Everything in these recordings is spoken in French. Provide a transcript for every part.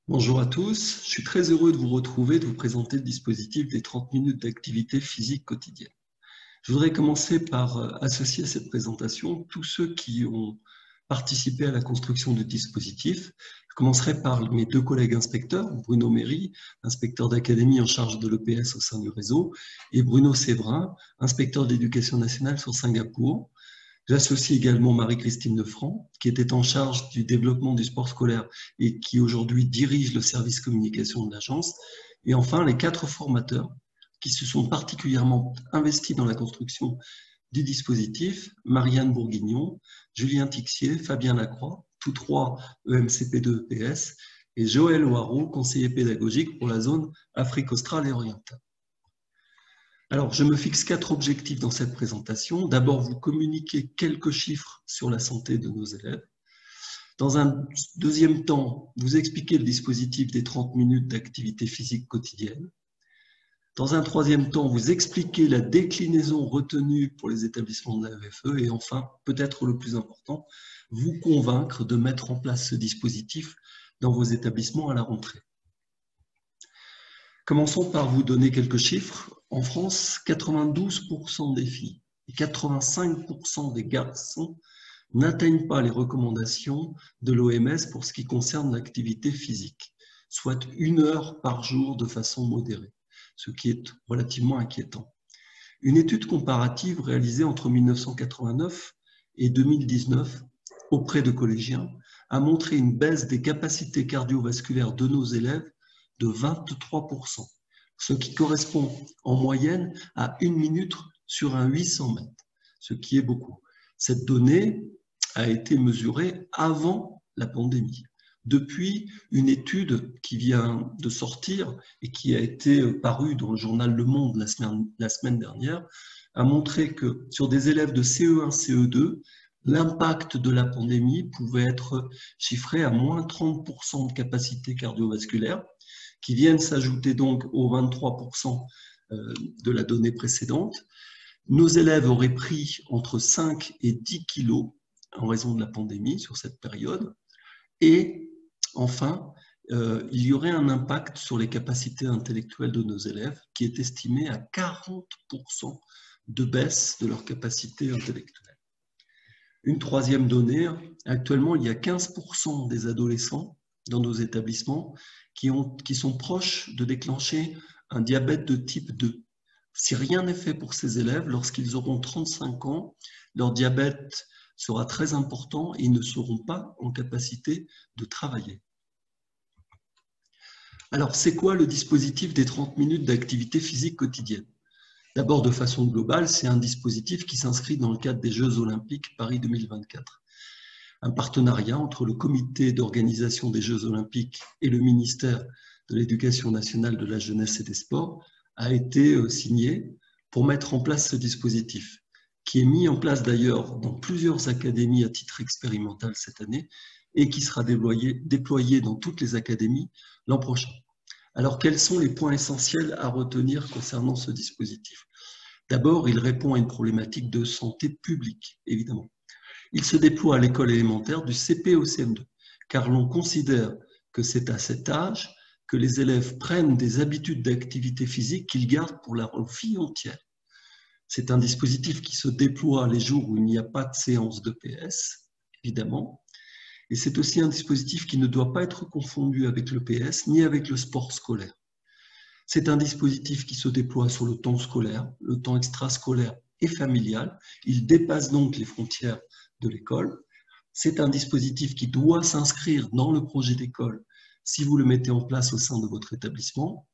Bonjour à tous, je suis très heureux de vous retrouver, de vous présenter le dispositif des 30 minutes d'activité physique quotidienne. Je voudrais commencer par associer à cette présentation tous ceux qui ont participé à la construction du dispositif. Je commencerai par mes deux collègues inspecteurs, Bruno Méry, inspecteur d'académie en charge de l'EPS au sein du réseau, et Bruno Séverin, inspecteur de l'éducation nationale sur Singapour. J'associe également Marie-Christine Lefranc, qui était en charge du développement du sport scolaire et qui aujourd'hui dirige le service communication de l'agence. Et enfin, les 4 formateurs qui se sont particulièrement investis dans la construction du dispositif, Marianne Bourguignon, Julien Tixier, Fabien Lacroix, tous trois EMCP2 EPS, et Joël Oireau, conseiller pédagogique pour la zone Afrique australe et orientale. Alors, je me fixe 4 objectifs dans cette présentation. D'abord, vous communiquer quelques chiffres sur la santé de nos élèves. Dans un deuxième temps, vous expliquer le dispositif des 30 minutes d'activité physique quotidienne. Dans un troisième temps, vous expliquer la déclinaison retenue pour les établissements de la l'AEFE. Et enfin, peut-être le plus important, vous convaincre de mettre en place ce dispositif dans vos établissements à la rentrée. Commençons par vous donner quelques chiffres. En France, 92% des filles et 85% des garçons n'atteignent pas les recommandations de l'OMS pour ce qui concerne l'activité physique, soit 1 heure par jour de façon modérée, ce qui est relativement inquiétant. Une étude comparative réalisée entre 1989 et 2019 auprès de collégiens a montré une baisse des capacités cardiovasculaires de nos élèves de 23%, ce qui correspond en moyenne à 1 minute sur un 800 mètres, ce qui est beaucoup. Cette donnée a été mesurée avant la pandémie. Depuis, une étude qui vient de sortir et qui a été parue dans le journal Le Monde la semaine dernière a montré que sur des élèves de CE1, CE2, l'impact de la pandémie pouvait être chiffré à moins 30% de capacité cardiovasculaire, qui viennent s'ajouter donc aux 23% de la donnée précédente. Nos élèves auraient pris entre 5 et 10 kilos en raison de la pandémie sur cette période. Et enfin, il y aurait un impact sur les capacités intellectuelles de nos élèves qui est estimé à 40% de baisse de leur capacité intellectuelle. Une troisième donnée, actuellement, il y a 15% des adolescents dans nos établissements qui sont proches de déclencher un diabète de type 2. Si rien n'est fait pour ces élèves, lorsqu'ils auront 35 ans, leur diabète sera très important et ils ne seront pas en capacité de travailler. Alors, c'est quoi le dispositif des 30 minutes d'activité physique quotidienne? D'abord, de façon globale, c'est un dispositif qui s'inscrit dans le cadre des Jeux Olympiques Paris 2024. Un partenariat entre le comité d'organisation des Jeux Olympiques et le ministère de l'Éducation nationale, de la jeunesse et des sports a été signé pour mettre en place ce dispositif, qui est mis en place d'ailleurs dans plusieurs académies à titre expérimental cette année et qui sera déployé dans toutes les académies l'an prochain. Alors, quels sont les points essentiels à retenir concernant ce dispositif? D'abord, il répond à une problématique de santé publique, évidemment. Il se déploie à l'école élémentaire du CP au CM2, car l'on considère que c'est à cet âge que les élèves prennent des habitudes d'activité physique qu'ils gardent pour leur vie entière. C'est un dispositif qui se déploie les jours où il n'y a pas de séance d'EPS, évidemment. Et c'est aussi un dispositif qui ne doit pas être confondu avec l'EPS ni avec le sport scolaire. C'est un dispositif qui se déploie sur le temps scolaire, le temps extrascolaire et familial. Il dépasse donc les frontières de l'école. C'est un dispositif qui doit s'inscrire dans le projet d'école si vous le mettez en place au sein de votre établissement.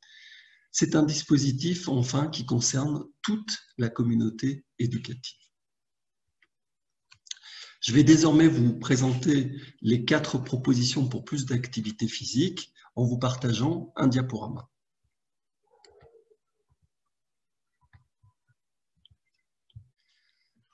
C'est un dispositif, enfin, qui concerne toute la communauté éducative. Je vais désormais vous présenter les 4 propositions pour plus d'activité physique en vous partageant un diaporama.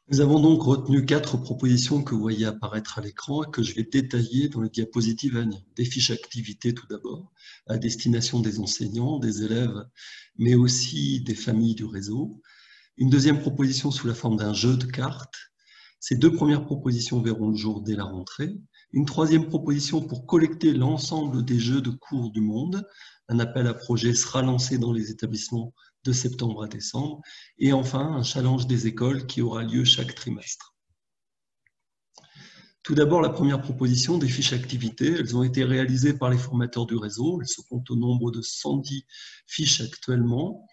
Nous avons donc retenu 4 propositions que vous voyez apparaître à l'écran et que je vais détailler dans les diapositives à venir. Des fiches activités tout d'abord, à destination des enseignants, des élèves, mais aussi des familles du réseau. Une deuxième proposition sous la forme d'un jeu de cartes. Ces 2 premières propositions verront le jour dès la rentrée. Une 3e proposition pour collecter l'ensemble des jeux de cours du monde. Un appel à projet sera lancé dans les établissements de septembre à décembre. Et enfin, un challenge des écoles qui aura lieu chaque trimestre. Tout d'abord, la première proposition des fiches activités. Elles ont été réalisées par les formateurs du réseau. Elles se comptent au nombre de 110 fiches actuellement.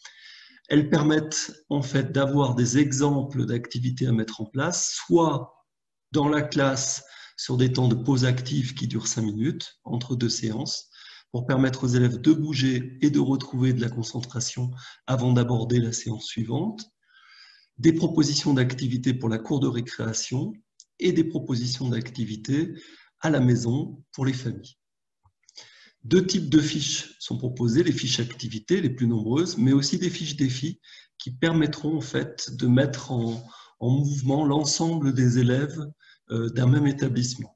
Elles permettent en fait d'avoir des exemples d'activités à mettre en place, soit dans la classe sur des temps de pause active qui durent 5 minutes entre 2 séances, pour permettre aux élèves de bouger et de retrouver de la concentration avant d'aborder la séance suivante, des propositions d'activités pour la cour de récréation et des propositions d'activités à la maison pour les familles. 2 types de fiches sont proposées, les fiches activités les plus nombreuses, mais aussi des fiches défis qui permettront en fait de mettre en mouvement l'ensemble des élèves d'un même établissement.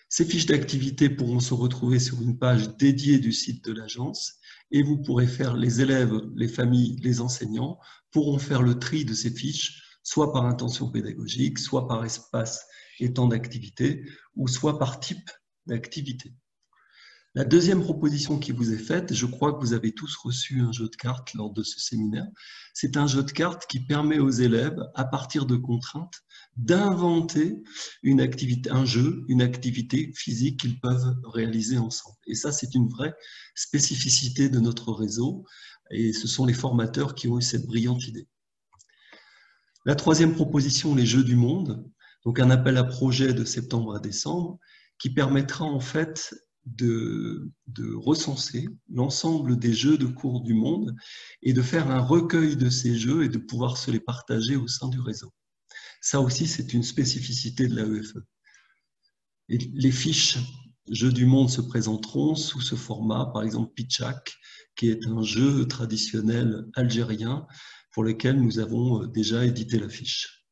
Ces fiches d'activité pourront se retrouver sur une page dédiée du site de l'agence et vous pourrez faire, les élèves, les familles, les enseignants pourront faire le tri de ces fiches, soit par intention pédagogique, soit par espace et temps d'activité, ou soit par type d'activité. La 2e proposition qui vous est faite, je crois que vous avez tous reçu un jeu de cartes lors de ce séminaire, c'est un jeu de cartes qui permet aux élèves, à partir de contraintes, d'inventer une activité, un jeu, une activité physique qu'ils peuvent réaliser ensemble. Et ça, c'est une vraie spécificité de notre réseau, et ce sont les formateurs qui ont eu cette brillante idée. La 3e proposition, les Jeux du monde, donc un appel à projet de septembre à décembre, qui permettra en fait de recenser l'ensemble des jeux de cours du monde et de faire un recueil de ces jeux et de pouvoir se les partager au sein du réseau. Ça aussi, c'est une spécificité de l'AEFE. Et les fiches Jeux du monde se présenteront sous ce format, par exemple Pitchak, qui est un jeu traditionnel algérien pour lequel nous avons déjà édité la fiche.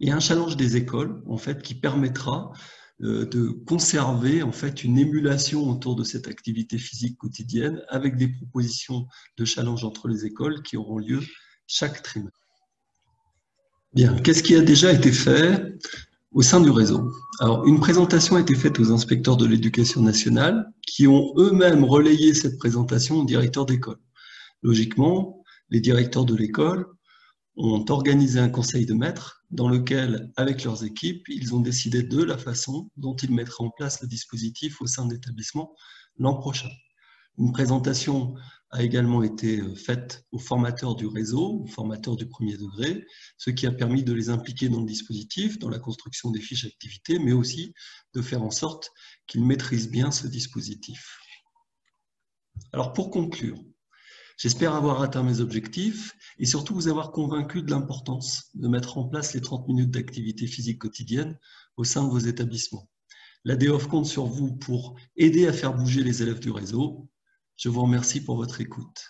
Et un challenge des écoles, en fait, qui permettra de conserver en fait une émulation autour de cette activité physique quotidienne avec des propositions de challenge entre les écoles qui auront lieu chaque trimestre. Bien, qu'est-ce qui a déjà été fait au sein du réseau? Alors, une présentation a été faite aux inspecteurs de l'éducation nationale qui ont eux-mêmes relayé cette présentation au directeur d'école. Logiquement, les directeurs de l'école ont organisé un conseil de maîtres dans lequel, avec leurs équipes, ils ont décidé de la façon dont ils mettraient en place le dispositif au sein de l'établissement l'an prochain. Une présentation a également été faite aux formateurs du réseau, aux formateurs du premier degré, ce qui a permis de les impliquer dans le dispositif, dans la construction des fiches activités, mais aussi de faire en sorte qu'ils maîtrisent bien ce dispositif. Alors pour conclure, j'espère avoir atteint mes objectifs et surtout vous avoir convaincu de l'importance de mettre en place les 30 minutes d'activité physique quotidienne au sein de vos établissements. L'ADEOF compte sur vous pour aider à faire bouger les élèves du réseau. Je vous remercie pour votre écoute.